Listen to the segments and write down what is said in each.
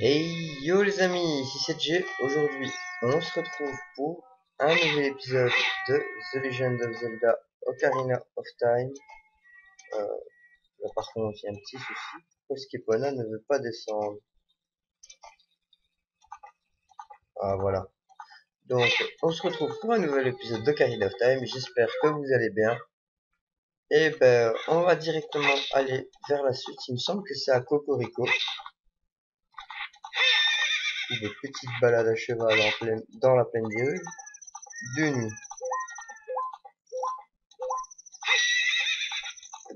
Hey yo les amis, ici c'est J. Aujourd'hui, on se retrouve pour un nouvel épisode de The Legend of Zelda Ocarina of Time. Là par contre, il y a un petit souci. Poskepona ne veut pas descendre. Ah voilà. Donc, on se retrouve pour un nouvel épisode d'Ocarina of Time. J'espère que vous allez bien. Et ben, on va directement aller vers la suite. Il me semble que c'est à Cocorico. Des petites balades à cheval dans la plaine des rues de nuit.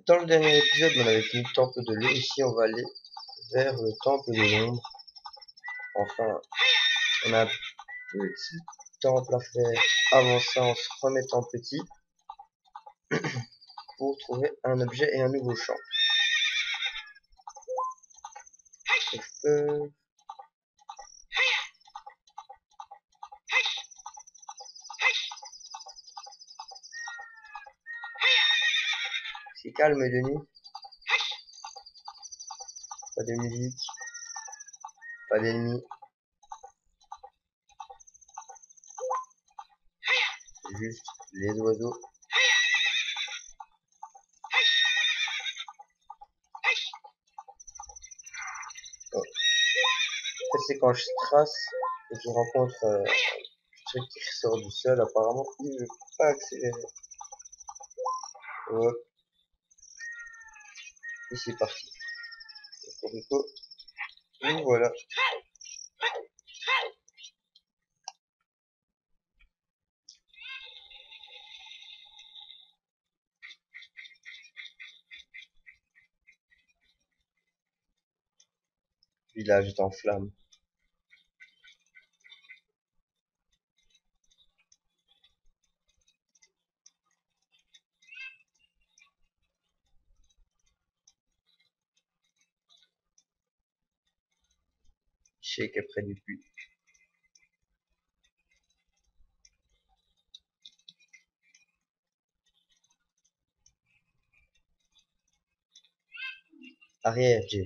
Dans le dernier épisode, on avait fini le temple de l'eau. Ici, on va aller vers le temple de l'ombre. Enfin, on a un petit temple à faire avant ça en se remettant petit pour trouver un objet et un nouveau champ. C'est calme de nuit. Pas de musique. Pas d'ennemis. Juste les oiseaux. Oh. Ça, c'est quand je trace et que je rencontre un truc qui ressort du sol. Apparemment, il ne veut pas accélérer. Hop. Et c'est parti. Cocorico. Et voilà. Le village est en flammes. Shake est près du puits. Arrière, J.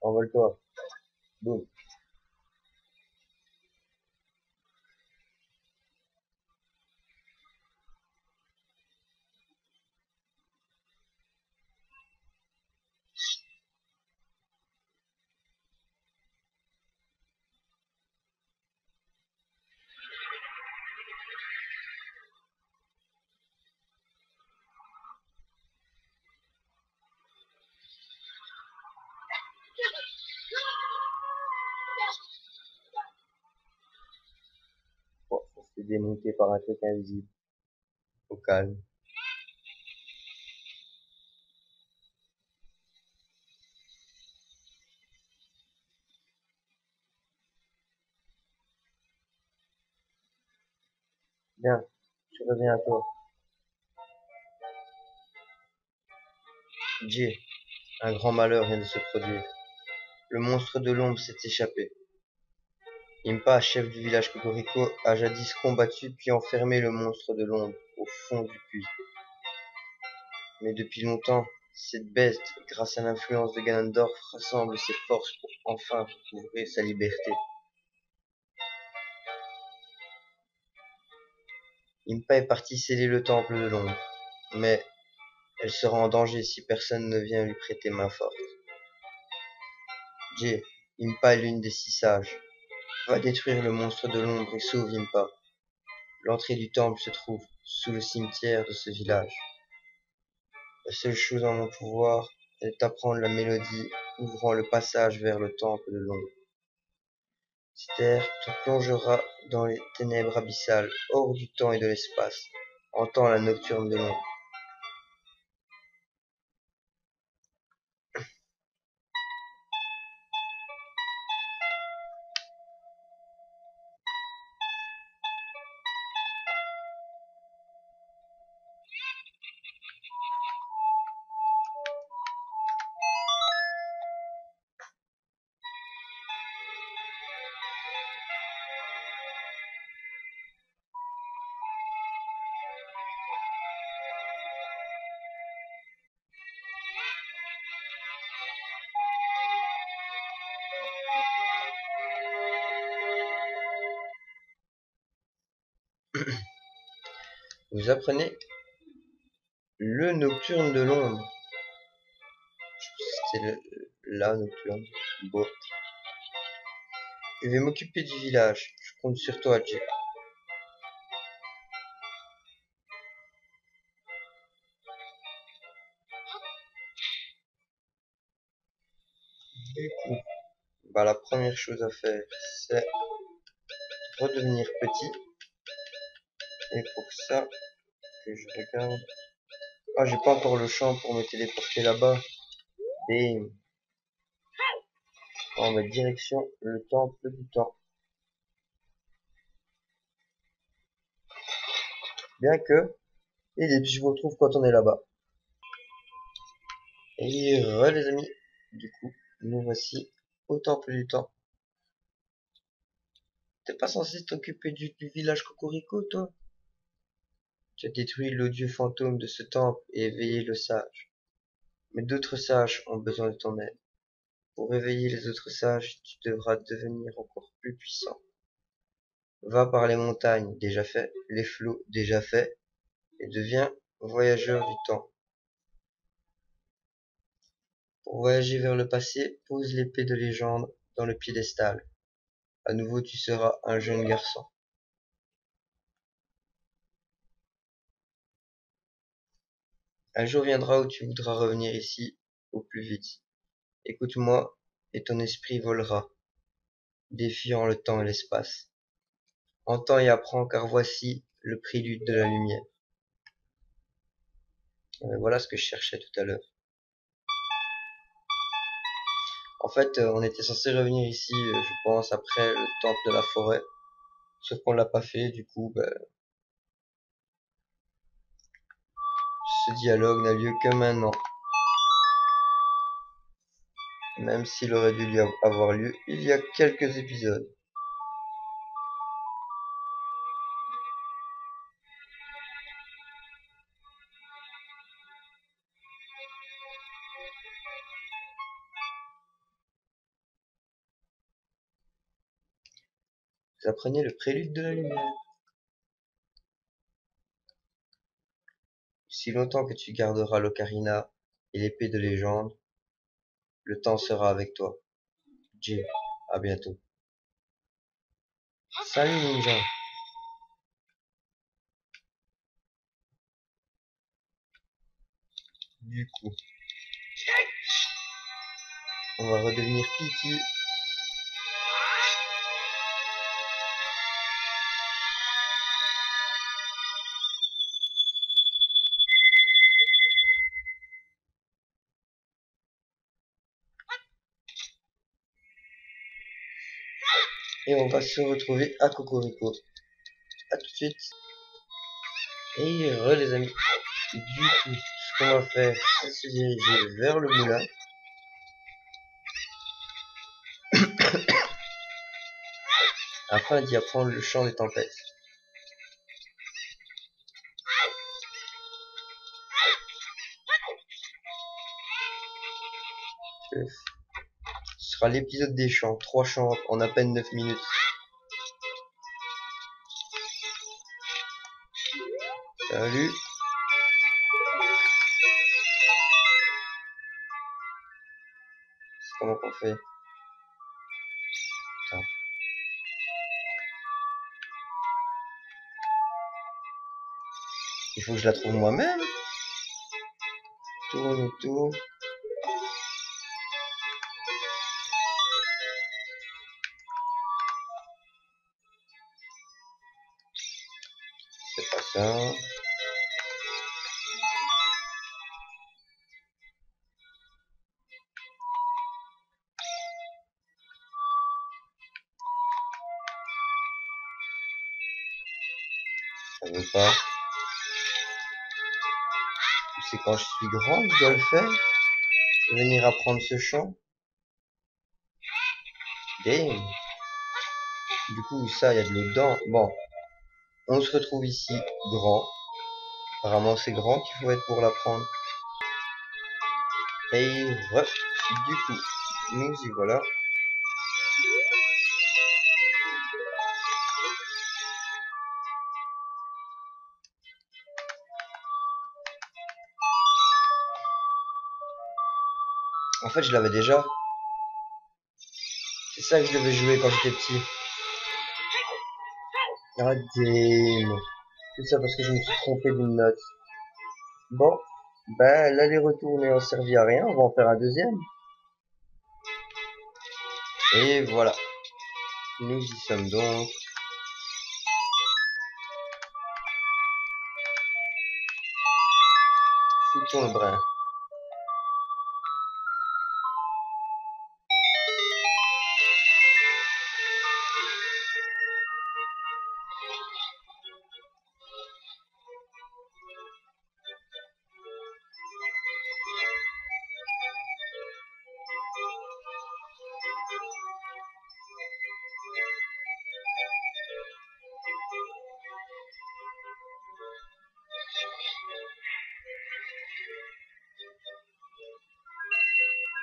Envole-toi. Boum. Bon, ça se fait démonter par un truc invisible. Au calme. Bien. Je reviens à toi. J. Un grand malheur vient de se produire. Le monstre de l'ombre s'est échappé. Impa, chef du village Cocorico, a jadis combattu puis enfermé le monstre de l'ombre au fond du puits. Mais depuis longtemps, cette bête, grâce à l'influence de Ganondorf, rassemble ses forces pour enfin recouvrer sa liberté. Impa est partie sceller le temple de l'ombre, mais elle sera en danger si personne ne vient lui prêter main forte. J. Impa est l'une des 6 sages. Va détruire le monstre de l'ombre et sauve Impa. L'entrée du temple se trouve sous le cimetière de ce village. La seule chose en mon pouvoir est d'apprendre la mélodie ouvrant le passage vers le temple de l'ombre. Cet air te plongera dans les ténèbres abyssales, hors du temps et de l'espace. Entends la nocturne de l'ombre. Vous apprenez le nocturne de l'ombre. C'était la nocturne. Bon. Je vais m'occuper du village. Je compte sur toi, Jay. Du coup, bah, la première chose à faire, c'est redevenir petit. Et pour ça, que je regarde. Ah, j'ai pas encore le champ pour me téléporter là-bas. Et on va direction le temple du temps. Bien que, et puis je vous retrouve quand on est là-bas. Et les amis, du coup, nous voici au temple du temps. T'es pas censé t'occuper du village Cocorico, toi? Tu as détruit l'odieux fantôme de ce temple et éveillé le sage. Mais d'autres sages ont besoin de ton aide. Pour réveiller les autres sages, tu devras devenir encore plus puissant. Va par les montagnes, déjà fait, les flots, déjà fait, et deviens voyageur du temps. Pour voyager vers le passé, pose l'épée de légende dans le piédestal. À nouveau, tu seras un jeune garçon. Un jour viendra où tu voudras revenir ici au plus vite. Écoute-moi, et ton esprit volera, défiant le temps et l'espace. Entends et apprends, car voici le prélude de la lumière. Voilà ce que je cherchais tout à l'heure. En fait, on était censé revenir ici, je pense, après le temple de la forêt. Sauf qu'on l'a pas fait, du coup, ce dialogue n'a lieu que maintenant. Même s'il aurait dû avoir lieu il y a quelques épisodes. Vous apprenez le prélude de la lumière. Si longtemps que tu garderas l'ocarina et l'épée de légende, le temps sera avec toi. Jay, à bientôt. Salut ninja. Du coup, on va redevenir Piki. Et on va se retrouver à Cocorico. A tout de suite. Et les amis. Du coup, ce qu'on va faire, c'est se diriger vers le moulin. Afin d'y apprendre le chant des tempêtes. Ce sera l'épisode des chants. 3 chants en à peine 9 minutes. Salut. Comment qu'on fait? Attends. Il faut que je la trouve moi-même. Tourne et tourne. C'est pas ça. Ça veut pas. C'est quand je suis grand que je dois le faire. Venir apprendre ce chant. Damn. Du coup, ça, il y a de l'eau dedans. Bon. On se retrouve ici, grand. Apparemment, c'est grand qu'il faut être pour l'apprendre. Et du coup, nous y voilà. En fait, je l'avais déjà. C'est ça que je devais jouer quand j'étais petit. Ah, damn. Tout ça parce que je me suis trompé d'une note. Bon, ben l'aller-retour n'ayant servi à rien, on va en faire un deuxième. Et voilà, nous y sommes donc. Foutons le brin.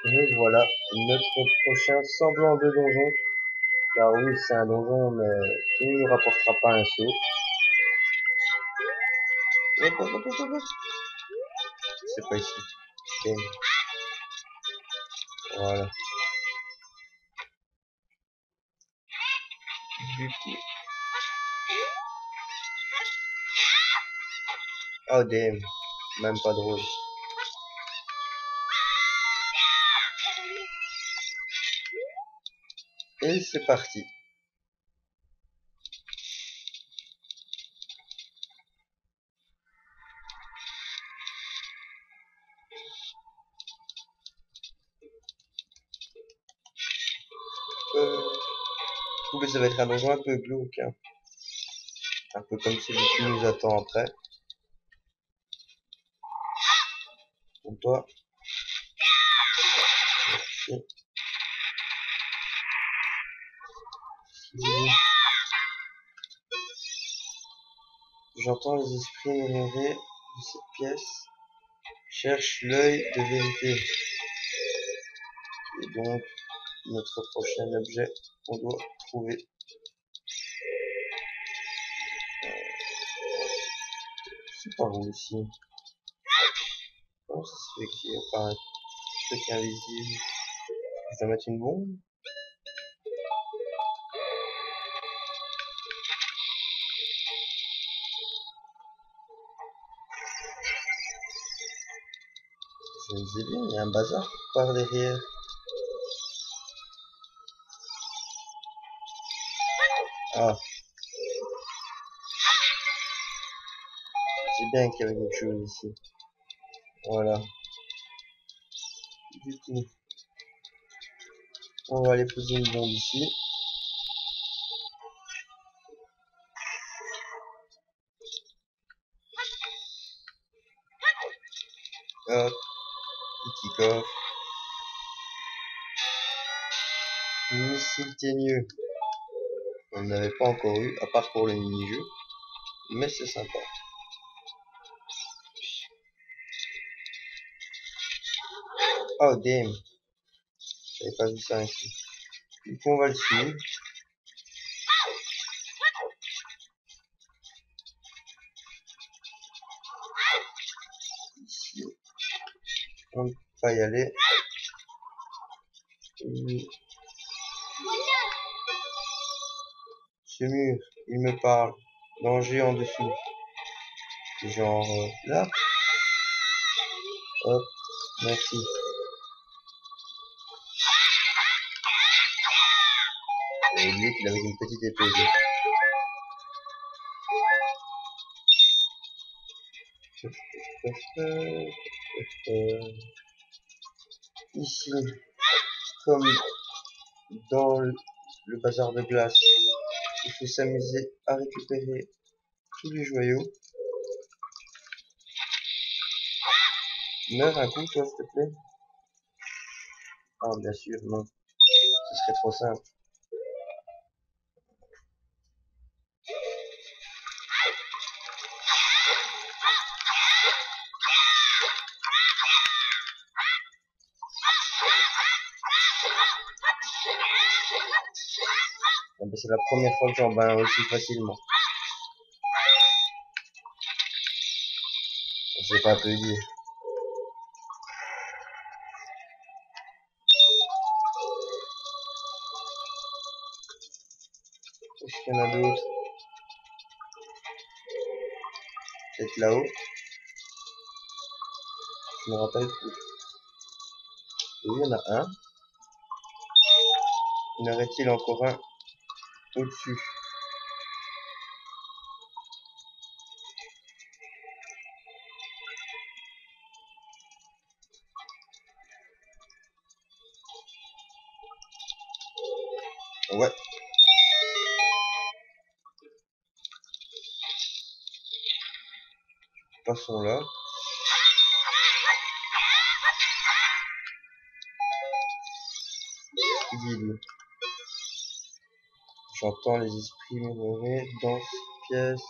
Et voilà, notre prochain semblant de donjon. Car oui, c'est un donjon, mais qui ne nous rapportera pas un saut. Hop, hop, hop, hop, hop. C'est pas ici. Bam. Voilà. Du coup. Oh damn. Même pas drôle. Et c'est parti. Mais ça va être un donjon un peu glauque, hein. Un peu comme celui qui nous attend après. Pour toi. Merci. J'entends les esprits murmurer de cette pièce. Cherche l'œil de vérité. Et donc, notre prochain objet qu'on doit trouver. C'est par où ici? Comment ça se fait qu'il n'y a pas un truc invisible? Je dois mettre une bombe? Je me disais bien, il y a un bazar par derrière. Ah, c'est bien qu'il y avait quelque chose ici. Voilà. Du coup, on va aller poser une bombe ici. Hop, petit coffre. Missile teigneux. On n'avait pas encore eu, à part pour le mini-jeu. Mais c'est sympa. Oh damn. J'avais pas vu ça ici. Du coup, on va le suivre. Ici, on ne peut pas y aller. Ce mur, il me parle. Danger en dessous. Genre là. Hop, merci. J'avais oublié qu'il avait une petite épée. Ici, comme dans le bazar de glace, il faut s'amuser à récupérer tous les joyaux. Meurs un coup, toi, s'il te plaît. Ah, bien sûr, non. Ce serait trop simple. Ah, ben, c'est la première fois que j'en bats un aussi facilement. C'est pas peu dire. Est-ce qu'il y en a d'autres? Peut-être là-haut? Je me rappelle plus. Oui, il y en a un. Y en aurait-il encore un au-dessus? Ouais. Passons là. Visible. J'entends les esprits murmurer dans cette pièce.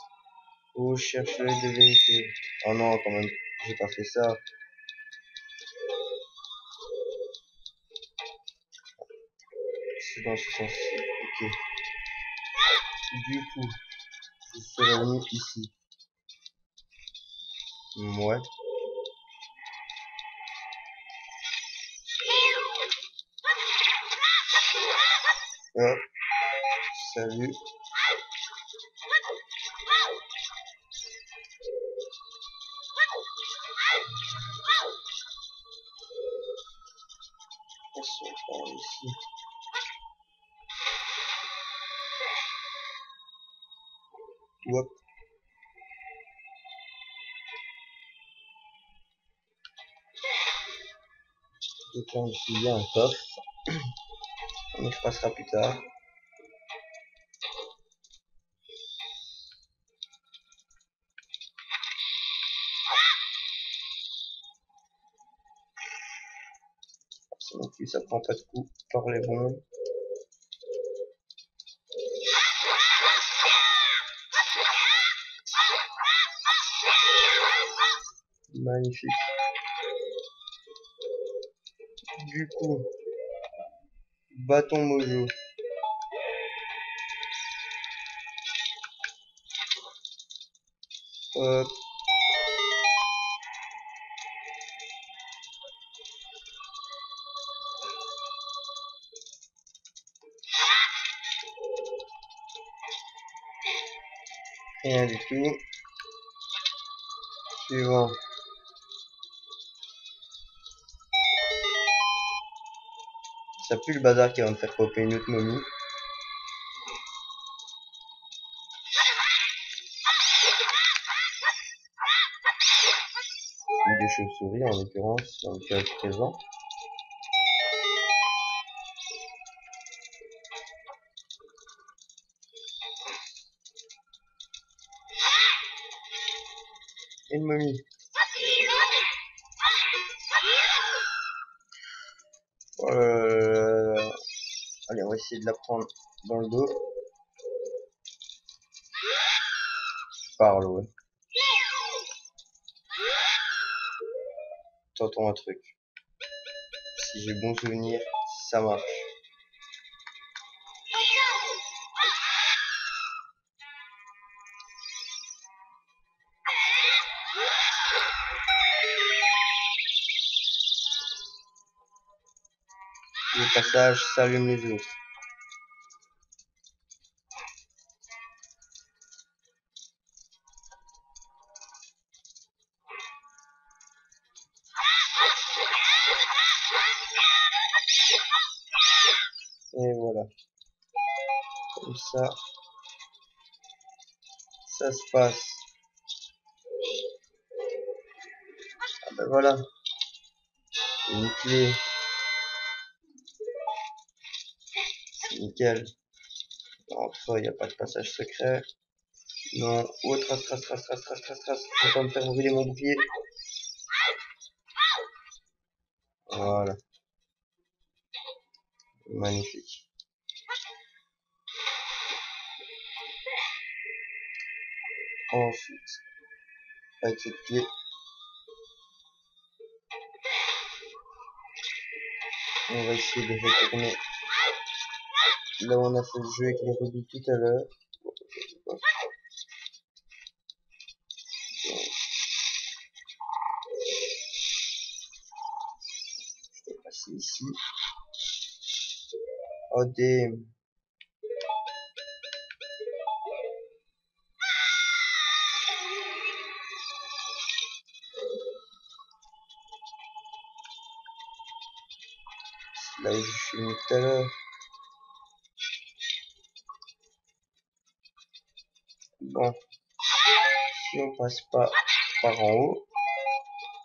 Oh, cherche l'œil de vérité. Oh non, quand même, j'ai pas fait ça. C'est dans ce sens-ci. Ok. Du coup, je serai mis ici. Ouais. Hop. Salut. Passons par ici. Hop. Donc là, ici, il y a un coffre. On y repassera plus tard. Ça non plus, ça prend pas de coup par les bombes. Magnifique. Du coup, bâton mojo. Hop. Rien du tout. Suivant. Ça pue le bazar qui va me faire popper une autre momie. Ou des chauves-souris en l'occurrence, dans le cas présent. Une momie. Allez, on va essayer de la prendre dans le dos. Parle, ouais. Tentons un truc. Si j'ai bon souvenir, ça marche. Au passage, ça allume les autres. Et voilà. Comme ça se passe. Ah ben voilà. Une clé. C'est nickel. Entre, il n'y a pas de passage secret. Non. Oh, trace. Je vais pas me faire brûler mon bouclier. Voilà. Magnifique. Ensuite, avec cette clé, on va essayer de retourner là où on a fait le jeu avec les rubis tout à l'heure. Je vais passer ici. Oh damn. suis venu tout à l'heure. Bon, si on passe pas par en haut,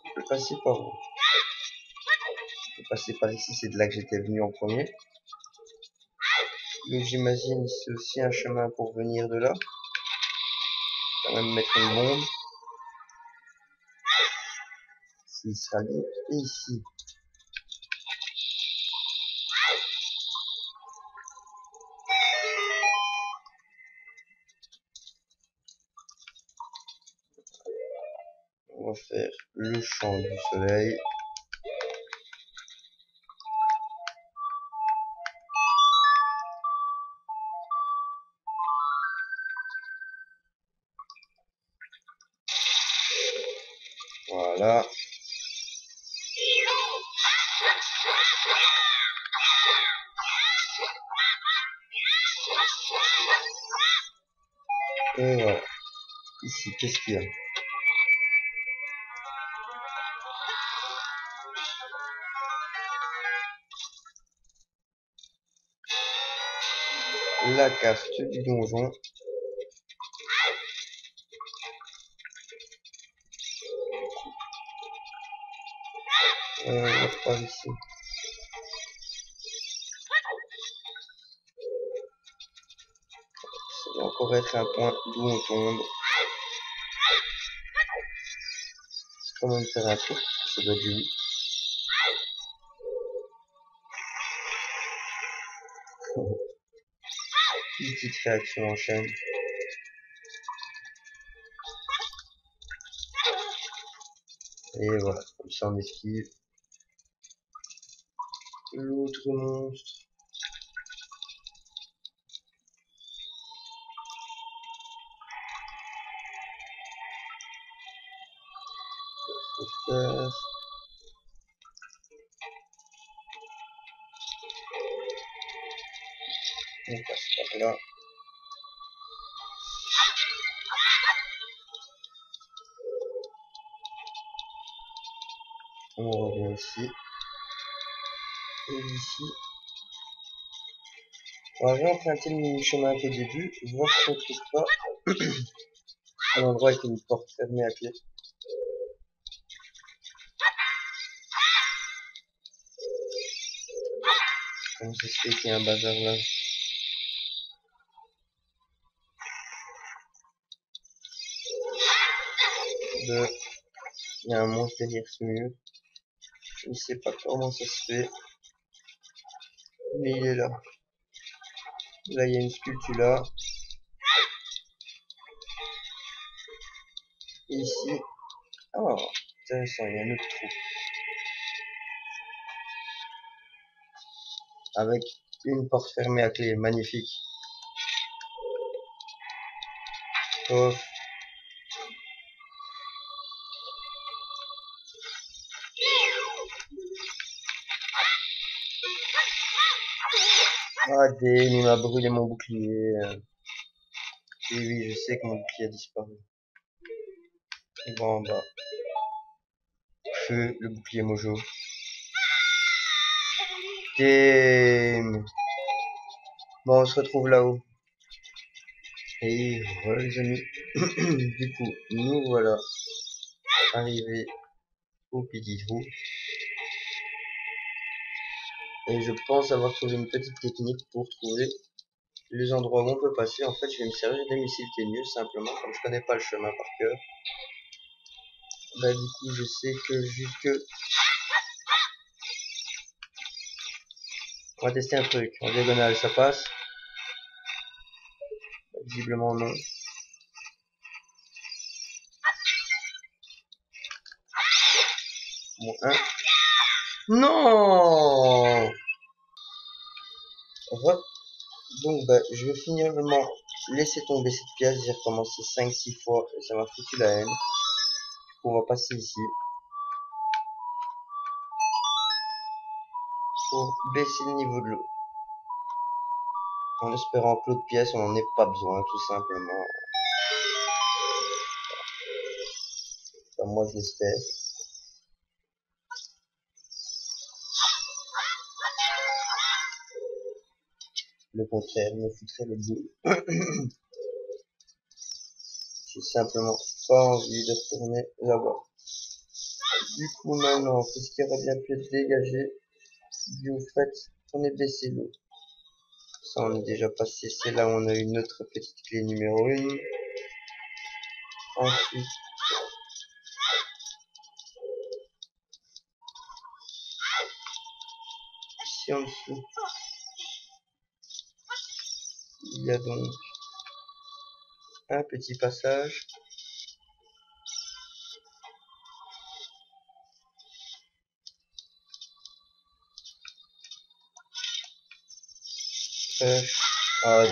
on peut passer par haut. On peut passer par ici, c'est de là que j'étais venu en premier. Donc j'imagine c'est aussi un chemin pour venir de là. Quand même mettre une bombe. S'il sera libre. Et ici. On va faire le champ du soleil. Voilà. Et voilà. Ici, qu'est-ce qu'il y a? La carte du donjon. On va par ici. Ça va encore être un point d'où on tombe. Quand même faire un tour, ça doit être du 8. Une petite réaction en chaîne. Et voilà, comme ça on esquive. L'autre monstre. Faire. On passe par là. On revient ici. Et ici. On va réemprunter le mini-chemin qu'au début. Voir si on trouve pas un endroit avec une porte fermée à clé. Comment ça se fait qu'il y a un bazar là? Il y a un monstre derrière ce mur. Je ne sais pas comment ça se fait. Mais il est là. Là, il y a une sculpture là. Et ici. Oh, intéressant, il y a un autre trou. Avec une porte fermée à clé. Magnifique. Oh. Ah, Dane, il m'a brûlé mon bouclier. Et oui, je sais que mon bouclier a disparu. Bon, bah. Feu, le bouclier mojo. Dane. Bon, on se retrouve là-haut. Et voilà les amis. Du coup, nous voilà arrivés au petit trou. Et je pense avoir trouvé une petite technique pour trouver les endroits où on peut passer. En fait, je vais me servir des missiles mieux simplement, comme je connais pas le chemin par cœur. Bah du coup, je sais que jusque... On va tester un truc. En diagonale, ça passe. Visiblement non. Bon, un. Non. Donc bah, je vais finalement laisser tomber cette pièce. J'ai recommencé 5-6 fois et ça m'a foutu la haine. On va passer ici. Pour baisser le niveau de l'eau. En espérant que l'autre pièce, on n'en ait pas besoin, tout simplement. Enfin, moi, je l'espère. Le contraire me foutrait le boule. J'ai simplement pas envie de retourner là-bas. Du coup, maintenant, qu'est-ce qui aurait bien pu être dégagé? Du au fait, on est baissé l'eau. Ça, on est déjà passé. C'est là où on a eu notre petite clé numéro 1. Ensuite, ici en dessous, il y a donc un petit passage. Ah,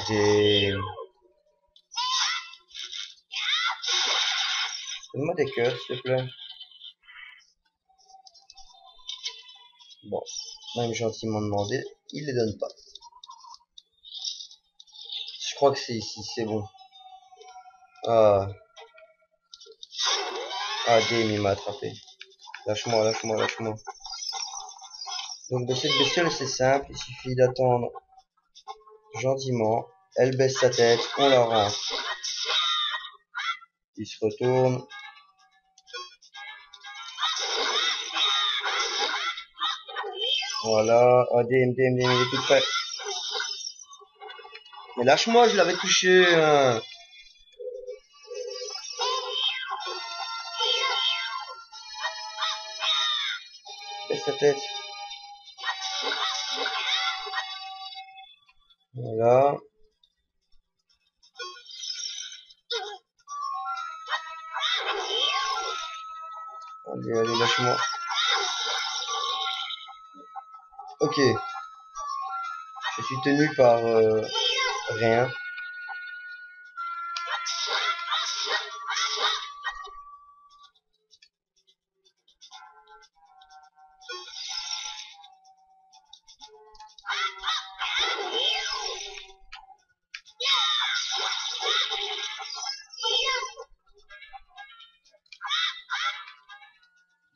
donne-moi des cœurs, s'il te plaît. Bon, même gentiment demandé, il les donne pas. Je crois que c'est ici, c'est bon. Ah, Dame, il m'a attrapé. Lâche-moi, lâche-moi, lâche-moi. Donc de cette bestiole, c'est simple, il suffit d'attendre gentiment. Elle baisse sa tête, on la rentre. Il se retourne. Voilà. Ah, Dame, il est tout prêt. Mais lâche-moi, je l'avais touché. Hein. Baisse sa tête. Voilà. Allez, allez, lâche-moi. Ok. Je suis tenu par rien.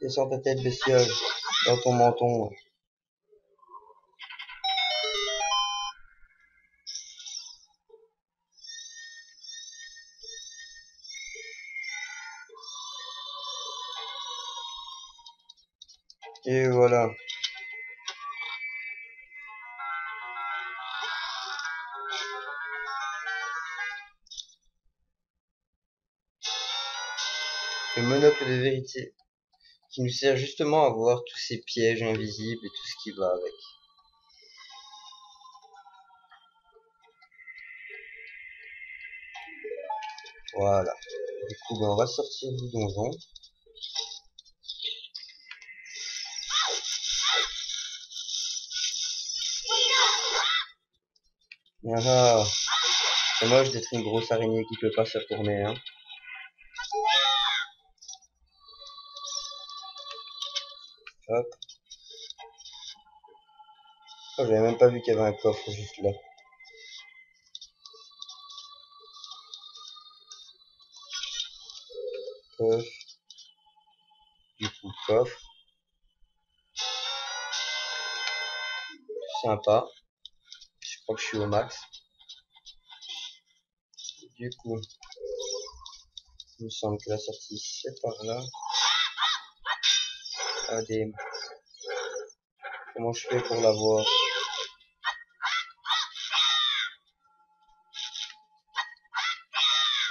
Descends ta tête, bestiole. Dans ton menton. Et voilà. Le monocle de vérité. Qui nous sert justement à voir tous ces pièges invisibles et tout ce qui va avec. Voilà. Du coup, ben, on va sortir du donjon. Ah, c'est moche d'être une grosse araignée qui peut pas se retourner, hein. Hop. Oh, j'avais même pas vu qu'il y avait un coffre juste là. Coffre. Du coup, coffre. Sympa. Je crois que je suis au max. Du coup, il me semble que la sortie c'est par là. Allez. Comment je fais pour la voir?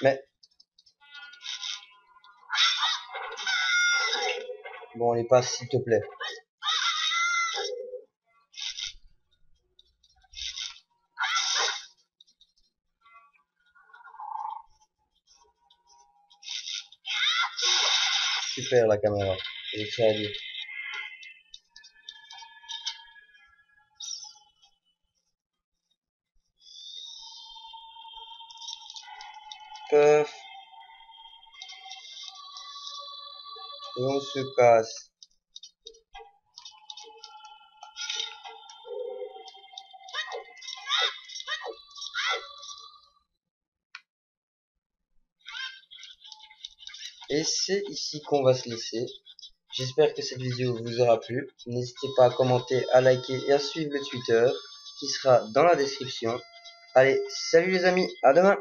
Mais bon, les passe s'il te plaît. Super la caméra. J'ai que ça à dire. Puff. Et on se casse. Et c'est ici qu'on va se laisser. J'espère que cette vidéo vous aura plu. N'hésitez pas à commenter, à liker et à suivre le Twitter. qui sera dans la description. Allez, salut les amis, à demain!